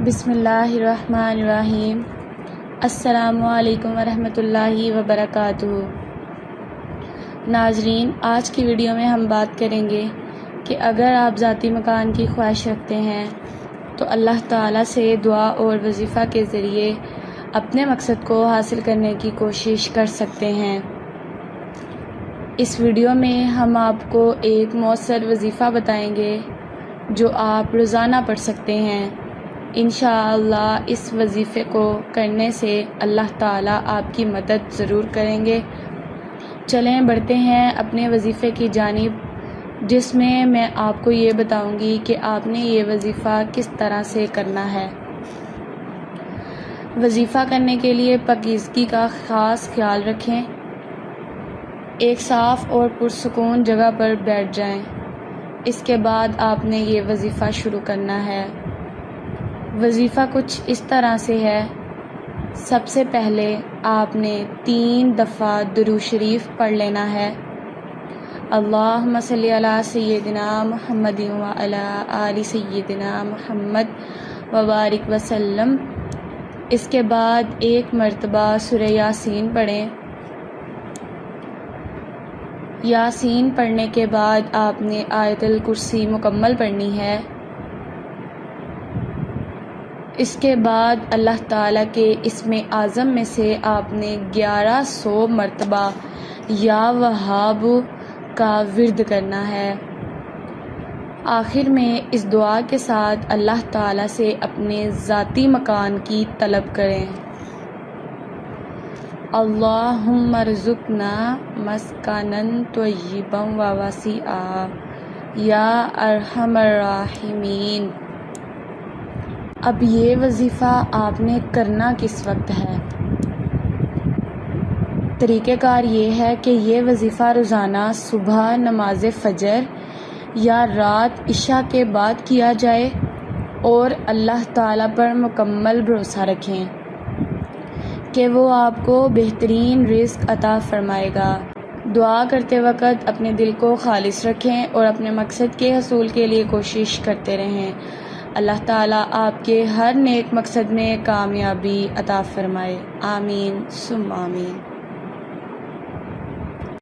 بسم اللہ الرحمن الرحیم۔ السلام علیکم ورحمۃ اللہ وبرکاتہ۔ ناظرین، آج کی ویڈیو میں ہم بات کریں گے کہ اگر آپ ذاتی مکان کی خواہش رکھتے ہیں تو اللہ تعالیٰ سے دعا اور وظیفہ کے ذریعے اپنے مقصد کو حاصل کرنے کی کوشش کر سکتے ہیں۔ اس ویڈیو میں ہم آپ کو ایک مؤثر وظیفہ بتائیں گے جو آپ روزانہ پڑھ سکتے ہیں۔ انشاءاللہ اس وظیفے کو کرنے سے اللہ تعالیٰ آپ کی مدد ضرور کریں گے۔ چلیں بڑھتے ہیں اپنے وظیفے کی جانب، جس میں آپ کو یہ بتاؤں گی کہ آپ نے یہ وظیفہ کس طرح سے کرنا ہے۔ وظیفہ کرنے کے لیے پاکیزگی کا خاص خیال رکھیں۔ ایک صاف اور پرسکون جگہ پر بیٹھ جائیں۔ اس کے بعد آپ نے یہ وظیفہ شروع کرنا ہے۔ وظیفہ کچھ اس طرح سے ہے۔ سب سے پہلے آپ نے 3 دفعہ درود شریف پڑھ لینا ہے۔ اللہم صلی علی سیدنا محمد وعلی آل سیدنا محمد وبارک وسلم۔ اس کے بعد 1 مرتبہ سورہ یاسین پڑھیں۔ یاسین پڑھنے کے بعد آپ نے آیت الکرسی مکمل پڑھنی ہے۔ اس کے بعد اللہ تعالیٰ کے اسم اعظم میں سے آپ نے 1100 مرتبہ یا وہاب کا ورد کرنا ہے۔ آخر میں اس دعا کے ساتھ اللہ تعالیٰ سے اپنے ذاتی مکان کی طلب کریں۔ اللہم ارزقنا مسکنا طیبا وواسعا یا ارحم الراحمین۔ اب یہ وظیفہ آپ نے کرنا کس وقت ہے؟ طریقہ کار یہ ہے کہ یہ وظیفہ روزانہ صبح نماز فجر یا رات عشاء کے بعد کیا جائے اور اللہ تعالیٰ پر مکمل بھروسہ رکھیں کہ وہ آپ کو بہترین رزق عطا فرمائے گا۔ دعا کرتے وقت اپنے دل کو خالص رکھیں اور اپنے مقصد کے حصول کے لیے کوشش کرتے رہیں۔ اللہ تعالیٰ آپ کے ہر نیک مقصد میں کامیابی عطا فرمائے۔ آمین ثم آمین۔